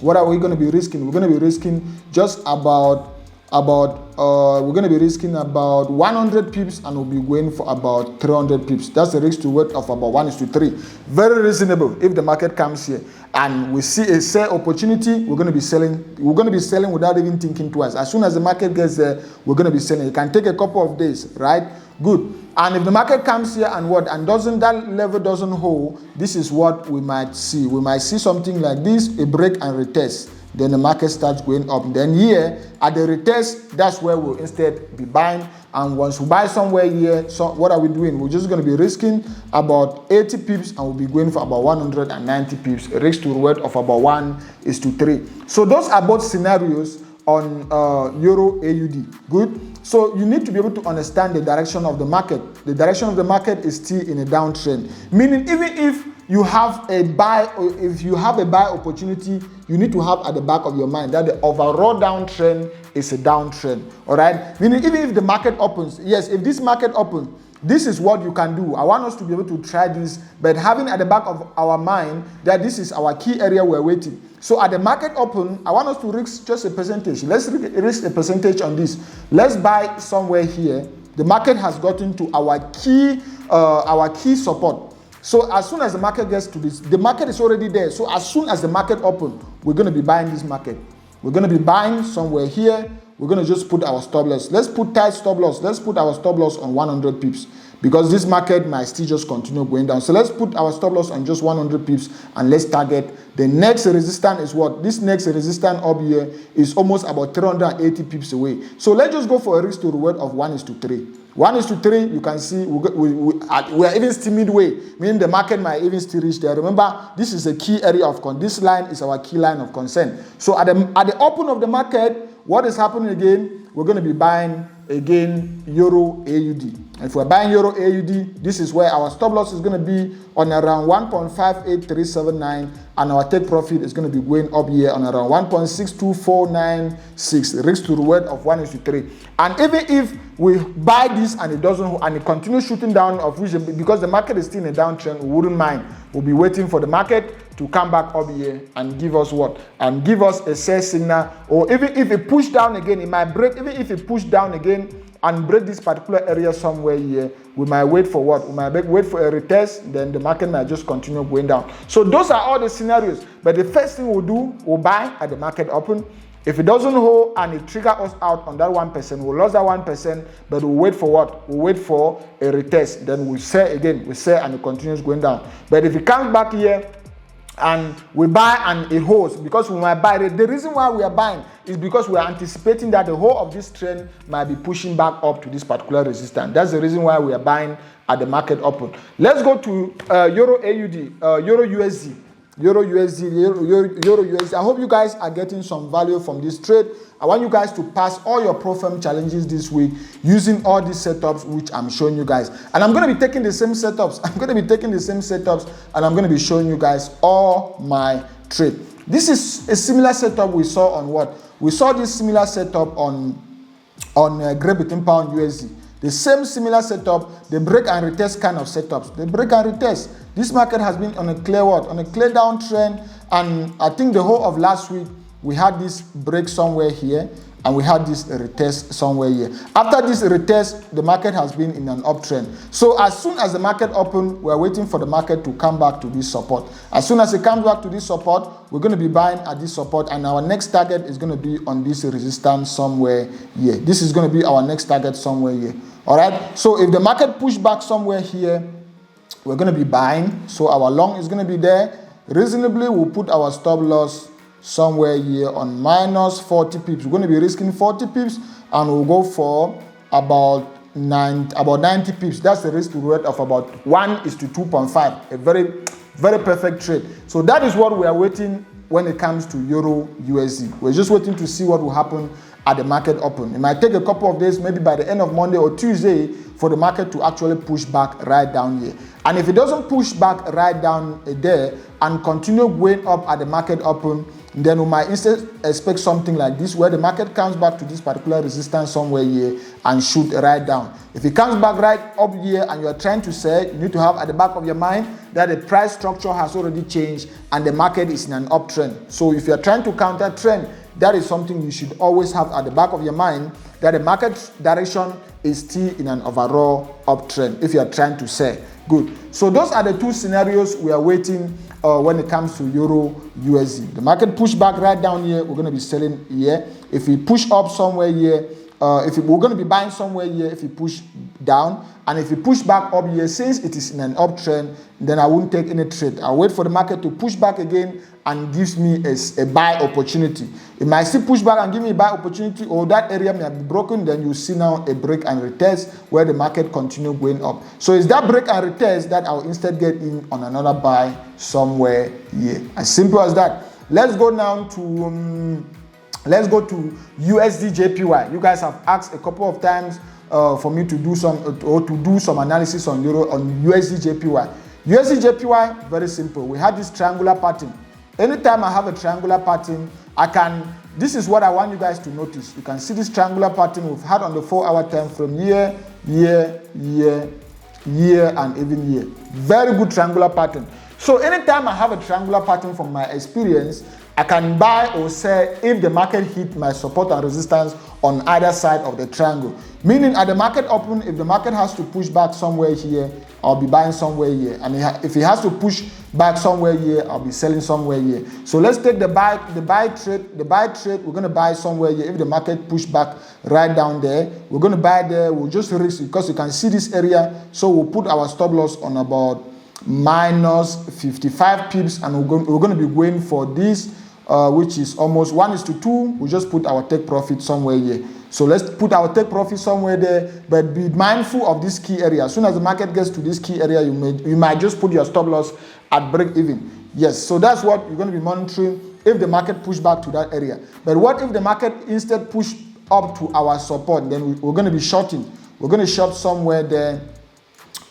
what are we going to be risking? We're going to be risking just about 100 pips, and we'll be going for about 300 pips. That's a risk to reward of about 1:3. Very reasonable. If the market comes here and we see a sell opportunity, we're going to be selling. We're going to be selling without even thinking twice. As soon as the market gets there, we're going to be selling. It can take a couple of days, right? Good. And if the market comes here and that level doesn't hold, this is what we might see. We might see something like this, a break and retest. Then the market starts going up. Then here at the retest, that's where we'll instead be buying. And once we buy somewhere here, so what are we doing? We're just going to be risking about 80 pips, and we'll be going for about 190 pips. A risk to reward of about 1:3. So those are both scenarios on Euro AUD. Good. So you need to be able to understand the direction of the market. The direction of the market is still in a downtrend. Meaning, even if you have a buy, or if you have a buy opportunity, you need to have at the back of your mind that the overall downtrend is a downtrend. All right. Meaning, even if the market opens, yes, if this market opens, this is what you can do. I want us to be able to try this, but having at the back of our mind that this is our key area we're waiting. So at the market open, I want us to risk just a percentage. Let's risk a percentage on this. Let's buy somewhere here. The market has gotten to our key support. So as soon as the market gets to this, the market is already there. So as soon as the market opens, we're going to be buying this market. We're going to be buying somewhere here. We're going to just put our stop loss. Let's put tight stop loss. Let's put our stop loss on 100 pips, because this market might still just continue going down. So let's put our stop loss on just 100 pips, and let's target the next resistance. Is what? This next resistance up here is almost about 380 pips away. So let's just go for a risk to reward of 1:3. 1:3, you can see we are even still midway, meaning the market might even still reach there. Remember, this is a key area of concern. This line is our key line of concern. So at the open of the market, what is happening again? We're going to be buying again Euro AUD. And if we're buying Euro AUD, this is where our stop loss is going to be on around 1.58379, and our take profit is going to be going up here on around 1.62496. Risk to reward of 1:3. And even if we buy this and it doesn't, and it continues shooting down, of which, because the market is still in a downtrend, we wouldn't mind. We'll be waiting for the market to come back up here and give us what? And give us a sell signal. Or even if it push down again, it might break. Even if it push down again and break this particular area somewhere here, we might wait for what? We might wait for a retest, then the market might just continue going down. So those are all the scenarios. But the first thing we'll do, we'll buy at the market open. If it doesn't hold and it triggers us out on that 1%, we'll lose that 1%, but we'll wait for what? We'll wait for a retest. Then we'll sell again. We sell and it continues going down. But if it comes back here and we buy and it holds, because we might buy it, the reason why we are buying is because we are anticipating that the whole of this trend might be pushing back up to this particular resistance. That's the reason why we are buying at the market open. Let's go to Euro AUD, Euro USD. Euro USD. I hope you guys are getting some value from this trade. I want you guys to pass all your pro firm challenges this week using all these setups which I'm showing you guys. And I'm going to be taking the same setups. And I'm going to be showing you guys all my trade. This is a similar setup we saw on what? We saw this similar setup on Great Britain Pound USD. The same similar setup, the break and retest kind of setups. The break and retest. This market has been on a clear what? On a clear downtrend, and I think the whole of last week we had this break somewhere here, and we had this retest somewhere here. After this retest, the market has been in an uptrend. So as soon as the market opened, we're waiting for the market to come back to this support. As soon as it comes back to this support, we're going to be buying at this support, and our next target is going to be on this resistance somewhere here. This is going to be our next target somewhere here. All right, so if the market push back somewhere here, we're going to be buying. So our long is going to be there. Reasonably, we'll put our stop loss somewhere here on minus 40 pips. We're going to be risking 40 pips, and we'll go for about 90 pips. That's the risk to reward of about 1:2.5. A very, very perfect trade. So that is what we are waiting when it comes to Euro USD. We're just waiting to see what will happen at the market open. It might take a couple of days, maybe by the end of Monday or Tuesday, for the market to actually push back right down here. And if it doesn't push back right down there and continue going up at the market open, then we might instead expect something like this, where the market comes back to this particular resistance somewhere here and shoot right down. If it comes back right up here and you are trying to sell, you need to have at the back of your mind that the price structure has already changed and the market is in an uptrend. So if you are trying to counter trend, that is something you should always have at the back of your mind, that the market direction is still in an overall uptrend if you are trying to sell. Good. So those are the two scenarios we are waiting when it comes to Euro USD. The market push back right down here, we're going to be selling here. If we push up somewhere here, we're going to be buying somewhere here if we push down. And if we push back up here, since it is in an uptrend, then I won't take any trade. I'll wait for the market to push back again and gives me a buy opportunity. It might still push back and give me a buy opportunity, or that area may be broken, then you see now a break and retest where the market continue going up. So it's that break and retest that I'll instead get in on another buy somewhere here. As simple as that. Let's go now to USDJPY. You guys have asked a couple of times for me to do some analysis on USDJPY. USDJPY, very simple. We have this triangular pattern. Anytime I have a triangular pattern, this is what I want you guys to notice. You can see this triangular pattern we've had on the 4-hour time frame, year, and even year. Very good triangular pattern. So anytime I have a triangular pattern from my experience, I can buy or sell if the market hit my support and resistance on either side of the triangle. Meaning at the market open, if the market has to push back somewhere here, I'll be buying somewhere here. And if it has to push back somewhere here, I'll be selling somewhere here. So let's take the buy trade. We're going to buy somewhere here. If the market push back right down there, we're going to buy there. We'll just risk, because you can see this area. So we'll put our stop loss on about minus 55 pips, and we're going to be going for this, which is almost 1:2. We just put our take profit somewhere here. So let's put our take profit somewhere there, but be mindful of this key area. As soon as the market gets to this key area, you might just put your stop loss at break even. Yes, so that's what you're going to be monitoring if the market push back to that area. But what if the market instead push up to our support? Then we're going to be shorting. We're going to short somewhere there.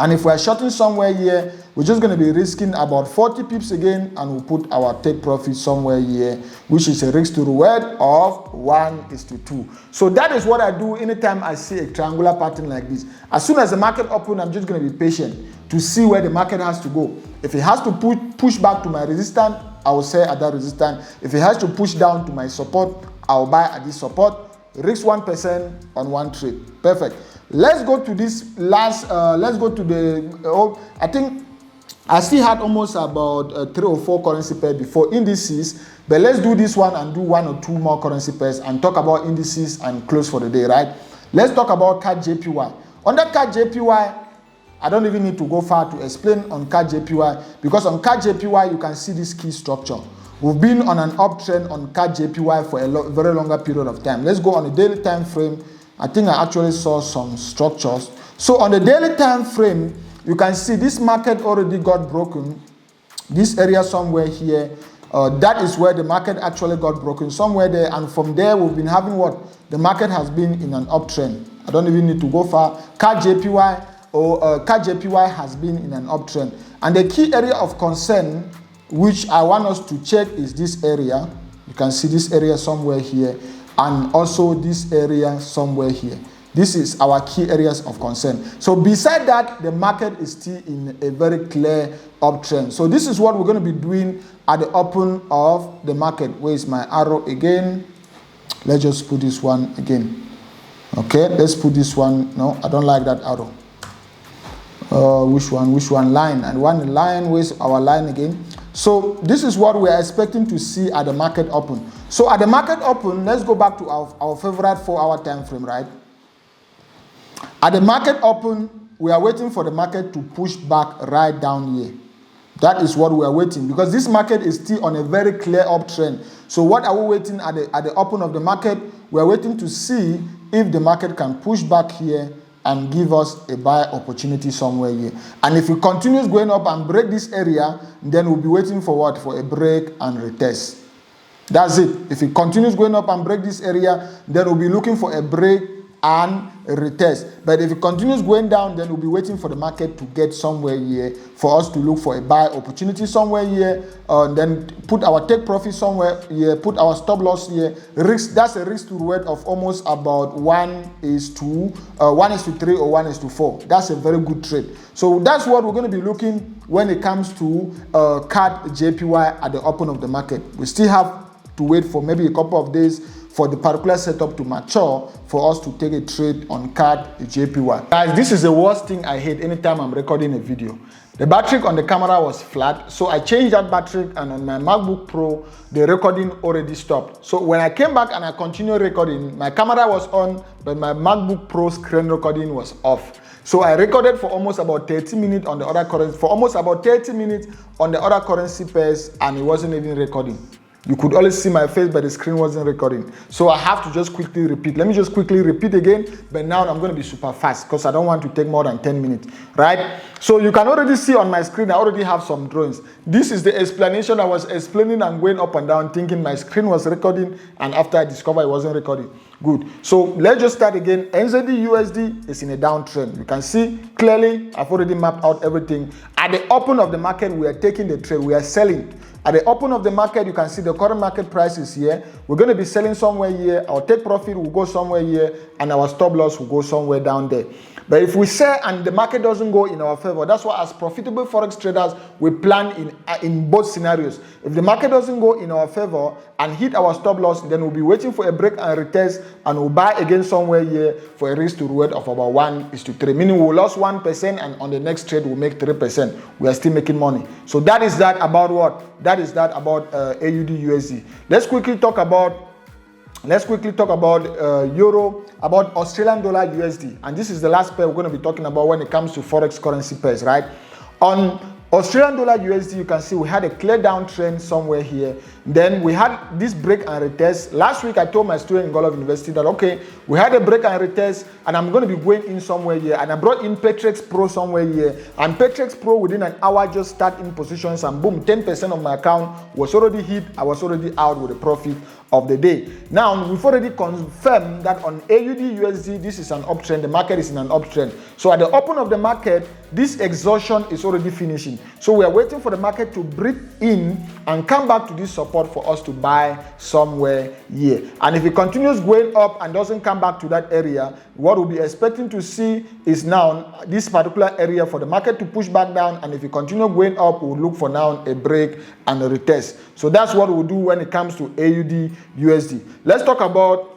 And if we're shorting somewhere here, we're just going to be risking about 40 pips again, and we'll put our take profit somewhere here, which is a risk to reward of 1:2. So that is what I do anytime I see a triangular pattern like this. As soon as the market opens, I'm just going to be patient to see where the market has to go. If it has to push back to my resistance, I will sell at that resistance. If it has to push down to my support, I'll buy at this support. Risk 1% on one trade. Perfect. Let's go to this last, I think I still had almost about 3 or 4 currency pairs before indices, but let's do this one and do 1 or 2 more currency pairs and talk about indices and close for the day, right? Let's talk about CADJPY. Under CADJPY, I don't even need to go far to explain on CADJPY, because on CADJPY, you can see this key structure. We've been on an uptrend on CADJPY for a very longer period of time. Let's go on a daily time frame. I think I actually saw some structures. So on the daily time frame, you can see this market already got broken. This area somewhere here, that is where the market actually got broken, somewhere there. And from there, we've been having what? The market has been in an uptrend. I don't even need to go far. CADJPY has been in an uptrend. And the key area of concern, which I want us to check, is this area. You can see this area somewhere here, and also this area somewhere here. This is our key areas of concern. So beside that, the market is still in a very clear uptrend. So this is what we're going to be doing at the open of the market. Where is my arrow again? Let's just put this one again. Okay, let's put this one. No, I don't like that arrow. Which one? Line. And one line. Where's our line again? So this is what we are expecting to see at the market open. So at the market open, let's go back to our favorite 4-hour time frame, right? At the market open, we are waiting for the market to push back right down here. That is what we are waiting, because this market is still on a very clear uptrend. So what are we waiting at the open of the market? We are waiting to see if the market can push back here and give us a buy opportunity somewhere here. And if it continues going up and break this area, then we'll be waiting for what? For a break and retest. That's it. If it continues going up and break this area, then we'll be looking for a break and a retest. But if it continues going down, then we'll be waiting for the market to get somewhere here for us to look for a buy opportunity somewhere here, then put our take profit somewhere here, put our stop loss here. Risk, that's a risk to reward of almost about 1:3 or 1:4. That's a very good trade. So that's what we're going to be looking when it comes to CADJPY at the open of the market. We still have to wait for maybe a couple of days for the particular setup to mature for us to take a trade on CADJPY. Guys, this is the worst thing I hate anytime I'm recording a video. The battery on the camera was flat, so I changed that battery, and on my MacBook Pro, the recording already stopped. So when I came back and I continued recording, my camera was on, but my MacBook Pro screen recording was off. So I recorded for almost about 30 minutes on the other currency, pairs, and it wasn't even recording. You could always see my face, but the screen wasn't recording. So I have to just quickly repeat. Let me just quickly repeat again, but now I'm going to be super fast because I don't want to take more than 10 minutes, right? So you can already see on my screen, I already have some drawings. This is the explanation I was explaining and going up and down, thinking my screen was recording, and after I discovered it wasn't recording. Good. So let's just start again. NZD/USD is in a downtrend. You can see clearly, I've already mapped out everything. At the open of the market, we are taking the trade. We are selling. At the open of the market, you can see the current market price is here. We're going to be selling somewhere here. Our take profit will go somewhere here, and our stop loss will go somewhere down there. But if we sell and the market doesn't go in our favor, that's why as profitable Forex traders, we plan in both scenarios. If the market doesn't go in our favor and hit our stop loss, then we'll be waiting for a break and retest, and we'll buy again somewhere here for a risk to reward of about 1:3, meaning we lost 1%, and on the next trade we'll make 3%. We are still making money. So that is that about what? That is that about AUDUSD. Let's quickly talk about euro, about Australian dollar USD, and this is the last pair we're going to be talking about when it comes to Forex currency pairs, right? On Australian dollar USD, you can see we had a clear downtrend somewhere here. Then we had this break and retest. Last week, I told my student in Godlove University that, okay, we had a break and retest, and I'm going to be going in somewhere here. And I brought in Patrex Pro somewhere here. And Patrex Pro, within an hour, just start in positions, and boom, 10% of my account was already hit. I was already out with a profit of the day. Now, we've already confirmed that on AUDUSD, this is an uptrend. The market is in an uptrend. So at the open of the market, this exhaustion is already finishing. So we are waiting for the market to breathe in and come back to this support for us to buy somewhere here. And if it continues going up and doesn't come back to that area, what we'll be expecting to see is now this particular area for the market to push back down. And if it continues going up, we'll look for now a break and a retest. So that's what we'll do when it comes to AUDUSD. Let's talk about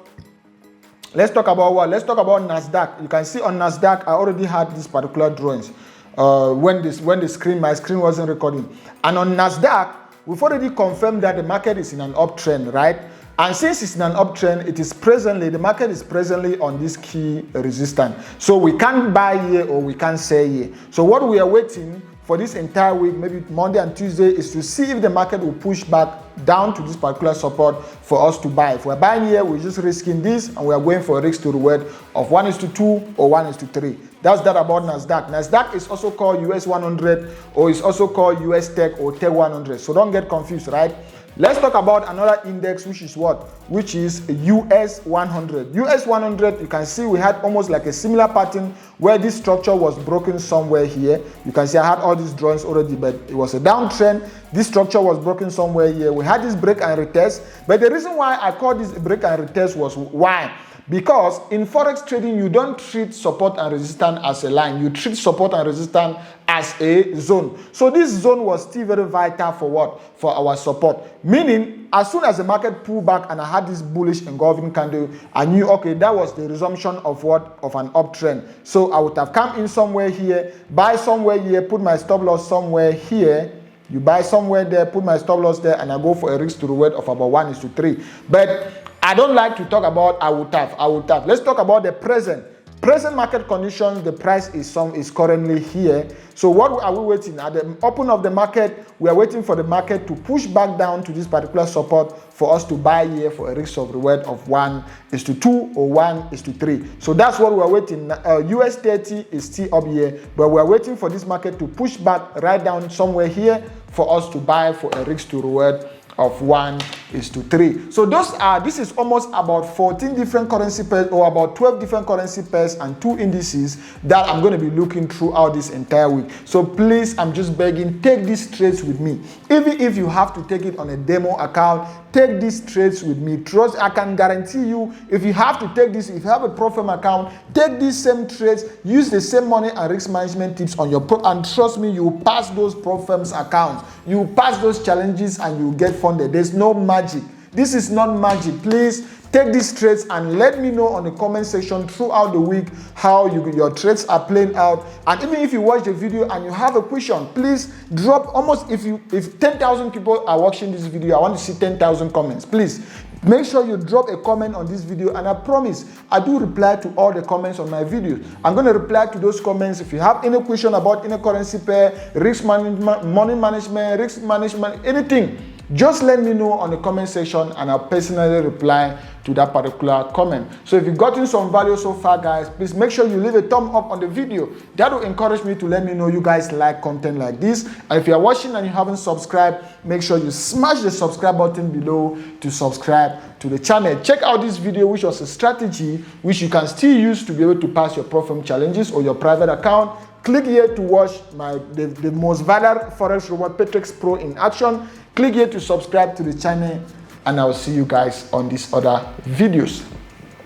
what? Let's talk about Nasdaq. You can see on Nasdaq, I already had these particular drawings when my screen wasn't recording. And on Nasdaq, we've already confirmed that the market is in an uptrend, right? And since it's in an uptrend, the market is presently on this key resistance. So we can't buy here or we can't sell here. So what we are waiting for this entire week, maybe Monday and Tuesday, is to see if the market will push back down to this particular support for us to buy. If we're buying here, we're just risking this, and we are going for a risk to reward of 1:2 or 1:3. That's that about Nasdaq. Nasdaq is also called US 100, or is also called US Tech or Tech 100. So don't get confused, right? Let's talk about another index, which is what? Which is US 100. US 100, you can see we had almost like a similar pattern where this structure was broken somewhere here. You can see I had all these drawings already, but it was a downtrend. This structure was broken somewhere here. We had this break and retest, but the reason why I called this break and retest was why? Because in Forex trading, you don't treat support and resistance as a line. You treat support and resistance as a zone. So this zone was still very vital for what? For our support. Meaning, as soon as the market pulled back and I had this bullish engulfing candle, I knew, okay, that was the resumption of what? Of an uptrend. So I would have come in somewhere here, buy somewhere here, put my stop loss somewhere here. You buy somewhere there, put my stop loss there, and I go for a risk to reward of about 1:3. But I don't like to talk about I would have. Let's talk about the present. present market conditions, the price is currently here. So what are we waiting? At the open of the market, we are waiting for the market to push back down to this particular support for us to buy here for a risk of reward of 1:2 or 1:3. So that's what we are waiting. US30 is still up here, but we are waiting for this market to push back right down somewhere here for us to buy for a risk to reward of 1:3. So this is almost about 14 different currency pairs, or about 12 different currency pairs and 2 indices that I'm going to be looking throughout this entire week. So please, I'm just begging, take these trades with me. Even if you have to take it on a demo account, take these trades with me. Trust, I can guarantee you, if you have to take this, if you have a pro firm account, take these same trades, use the same money and risk management tips on your pro, and trust me, you will pass those pro firms accounts. You will pass those challenges and you will get funded. There's no magic. This is not magic. Please take these trades and let me know on the comment section throughout the week how your trades are playing out. And even if you watch the video and you have a question, please drop almost, if 10,000 people are watching this video, I want to see 10,000 comments. Please make sure you drop a comment on this video, and I promise I do reply to all the comments on my videos. I'm going to reply to those comments. If you have any question about any currency pair, risk management, money management, risk management, anything, just let me know on the comment section and I'll personally reply to that particular comment. So if you've gotten some value so far, guys, please make sure you leave a thumb up on the video. That will encourage me to let me know you guys like content like this. And if you're watching and you haven't subscribed, make sure you smash the subscribe button below to subscribe to the channel. Check out this video, which was a strategy which you can still use to be able to pass your pro firm challenges or your private account. Click here to watch the most valuable Forex reward Patrix Pro in action. Click here to subscribe to the channel, and I will see you guys on these other videos.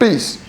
Peace.